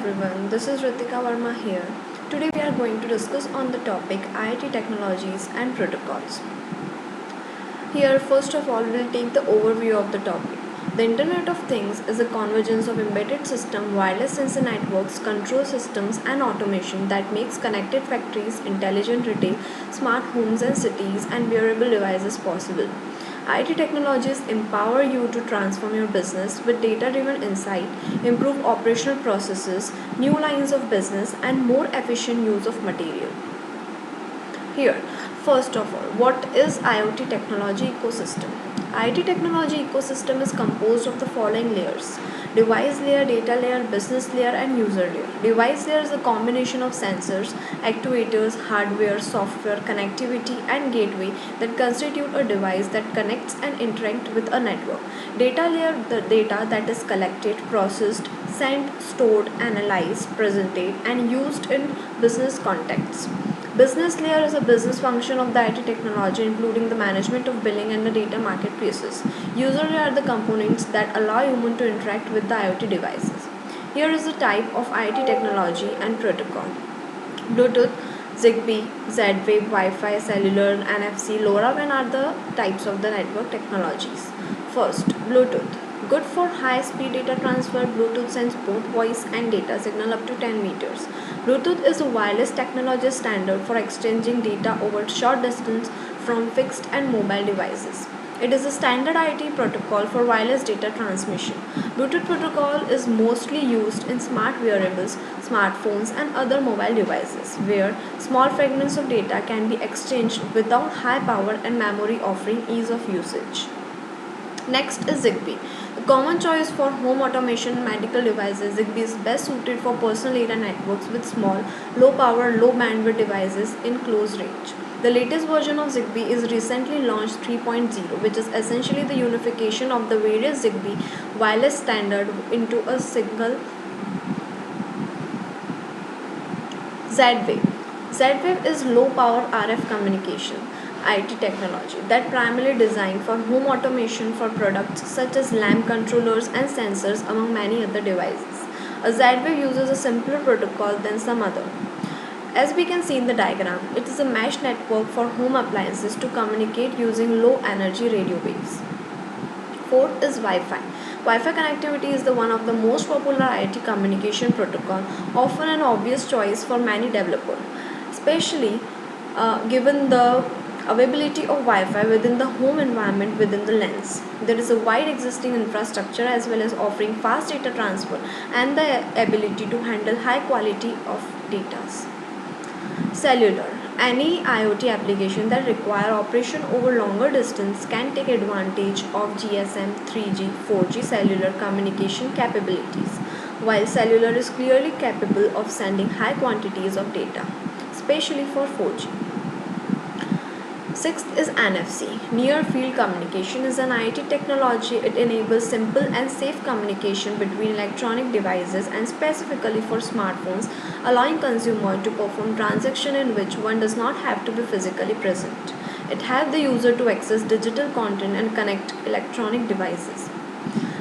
everyone, this is Ritika Verma here. Today we are going to discuss on the topic IoT technologies and protocols. Here, first of all, we'll take the overview of the topic. The Internet of Things is a convergence of embedded system, wireless sensor networks, control systems, and automation that makes connected factories, intelligent retail, smart homes and cities, and wearable devices possible. IT technologies empower you to transform your business with data driven insight, improve operational processes, new lines of business, and more efficient use of material. Here, first of all, what is IoT technology ecosystem? IoT technology ecosystem is composed of the following layers: device layer, data layer, business layer, and user layer. Device layer is a combination of sensors, actuators, hardware, software, connectivity, and gateway that constitute a device that connects and interacts with a network. Data layer, the data that is collected, processed, sent, stored, analyzed, presented, and used in business contexts. Business layer is a business function of the IT technology, including the management of billing and the data marketplaces. User layer are the components that allow human to interact with the IoT devices. Here is the type of IoT technology and protocol: Bluetooth, Zigbee, Z-Wave, Wi-Fi, cellular, NFC, LoRaWAN are the types of the network technologies. First, Bluetooth. Good for high-speed data transfer. Bluetooth sends both voice and data signal up to 10 meters. Bluetooth is a wireless technology standard for exchanging data over short distance from fixed and mobile devices. It is a standard IT protocol for wireless data transmission. Bluetooth protocol is mostly used in smart wearables, smartphones, and other mobile devices, where small fragments of data can be exchanged without high power and memory, offering ease of usage. Next is Zigbee. A common choice for home automation and medical devices, Zigbee is best suited for personal area networks with small, low power, low bandwidth devices in close range. The latest version of Zigbee is recently launched 3.0, which is essentially the unification of the various Zigbee wireless standard into a single Z-Wave. Z-Wave is low power RF communication IT technology that primarily designed for home automation for products such as lamp controllers and sensors, among many other devices. A Z-Wave uses a simpler protocol than some other. As we can see in the diagram, it is a mesh network for home appliances to communicate using low energy radio waves. Fourth is Wi-Fi. Wi-Fi connectivity is the one of the most popular IoT communication protocol, often an obvious choice for many developers, especially given the availability of Wi-Fi within the home environment within the lens. There is a wide existing infrastructure as well as offering fast data transfer and the ability to handle high quality of data. Cellular. Any IoT application that require operation over longer distance can take advantage of GSM, 3G, 4G cellular communication capabilities, while cellular is clearly capable of sending high quantities of data, especially for 4G. Sixth is NFC. Near field communication is an IT technology. It enables simple and safe communication between electronic devices and specifically for smartphones, allowing consumer to perform transaction in which one does not have to be physically present. It helps the user to access digital content and connect electronic devices.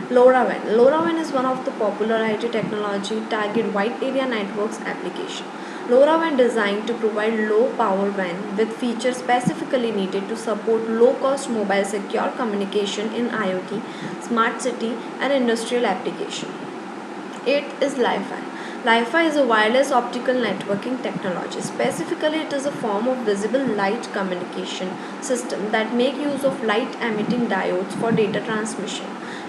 LoRaWAN. LoRaWAN is one of the popular IT technology target wide area networks application. LoRaWAN designed to provide low power WAN with features specifically needed to support low cost mobile secure communication in IoT, smart city and industrial application. 8th is Li-Fi. Li-Fi is a wireless optical networking technology. Specifically, it is a form of visible light communication system that make use of light emitting diodes for data transmission.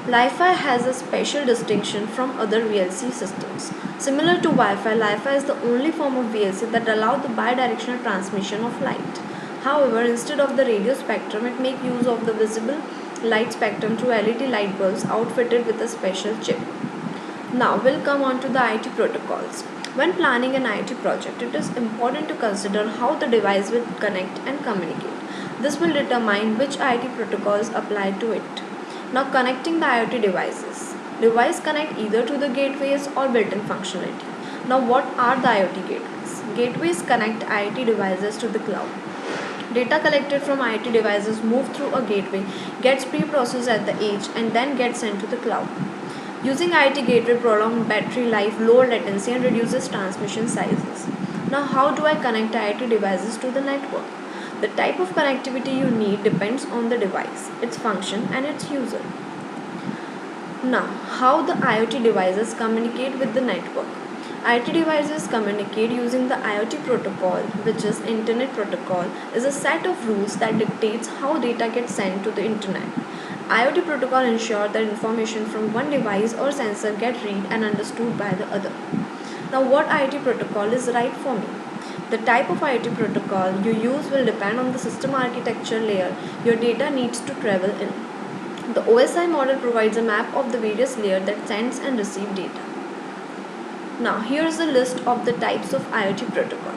Li-Fi has a special distinction from other VLC systems. Similar to Wi-Fi, Li-Fi is the only form of VLC that allows the bidirectional transmission of light. However, instead of the radio spectrum, it makes use of the visible light spectrum through LED light bulbs outfitted with a special chip. Now we'll come on to the IT protocols. When planning an IT project, it is important to consider how the device will connect and communicate. This will determine which IT protocols apply to it. Now connecting the IoT devices. Device connect either to the gateways or built-in functionality. Now what are the IoT gateways? Gateways connect IoT devices to the cloud. Data collected from IoT devices move through a gateway, gets pre-processed at the edge and then gets sent to the cloud. Using IoT gateway prolongs battery life, lower latency, and reduces transmission sizes. Now, how do I connect IoT devices to the network? The type of connectivity you need depends on the device, its function, and its user. Now, how the IoT devices communicate with the network? IoT devices communicate using the IoT protocol, which is Internet Protocol, is a set of rules that dictates how data gets sent to the internet. IoT protocol ensures that information from one device or sensor get read and understood by the other. Now, what IoT protocol is right for me? The type of IoT protocol you use will depend on the system architecture layer your data needs to travel in. The OSI model provides a map of the various layers that sends and receive data. Now, here's a list of the types of IoT protocol.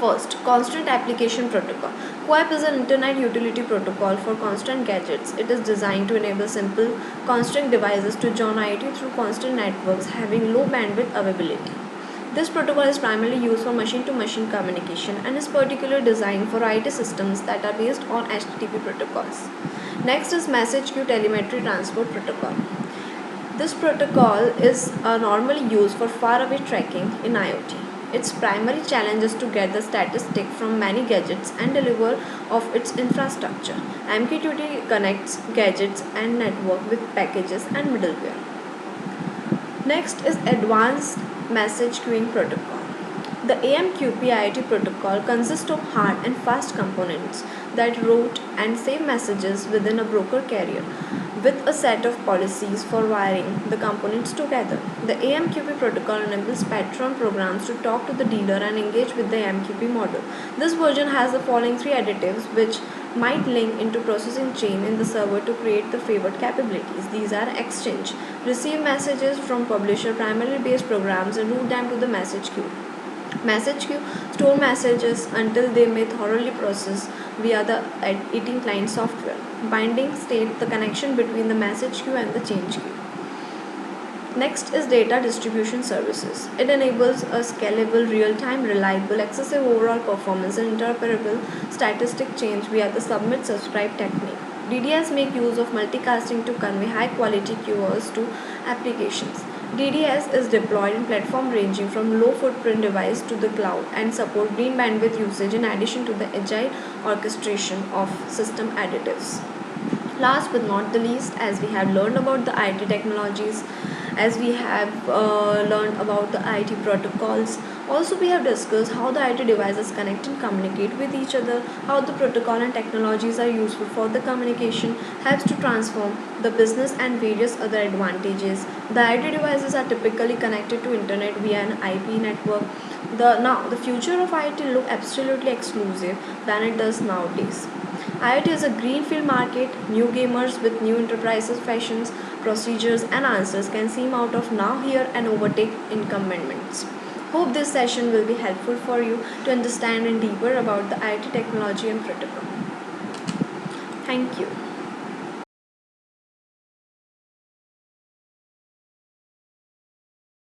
First, Constant Application Protocol. QAP is an Internet Utility Protocol for constant gadgets. It is designed to enable simple, constant devices to join IoT through constant networks having low bandwidth availability. This protocol is primarily used for machine-to-machine communication and is particularly designed for IoT systems that are based on HTTP protocols. Next is Message Queue Telemetry Transport Protocol. This protocol is normally used for far-away tracking in IoT. Its primary challenge is to gather statistics from many gadgets and deliver of its infrastructure. MQTT connects gadgets and network with packages and middleware. Next is Advanced Message Queuing Protocol. The AMQP IoT protocol consists of hard and fast components that route and save messages within a broker carrier with a set of policies for wiring the components together. The AMQP protocol enables patron programs to talk to the dealer and engage with the AMQP model. This version has the following three additives which might link into processing chain in the server to create the favored capabilities. These are exchange, receive messages from publisher primarily based programs and route them to the message queue. Message queue store messages until they may thoroughly process via the 18 client software. Binding state the connection between the message queue and the change queue. Next is data distribution services. It enables a scalable, real-time, reliable, excessive overall performance and interoperable statistic change via the submit subscribe technique. DDS make use of multicasting to convey high quality QoS to applications. DDS is deployed in platform ranging from low footprint device to the cloud and support green bandwidth usage in addition to the agile orchestration of system additives. Last but not the least, as we have learned about the IoT technologies, as we have learned about the IoT protocols, also we have discussed how the IoT devices connect and communicate with each other, how the protocol and technologies are useful for the communication, helps to transform the business and various other advantages. The IoT devices are typically connected to internet via an IP network. The future of IoT look absolutely exclusive than it does nowadays. IoT is a greenfield market. New gamers with new enterprises, fashions, procedures, and answers can seem out of now here and overtake incumbents. Hope this session will be helpful for you to understand and deeper about the IoT technology and protocol. Thank you.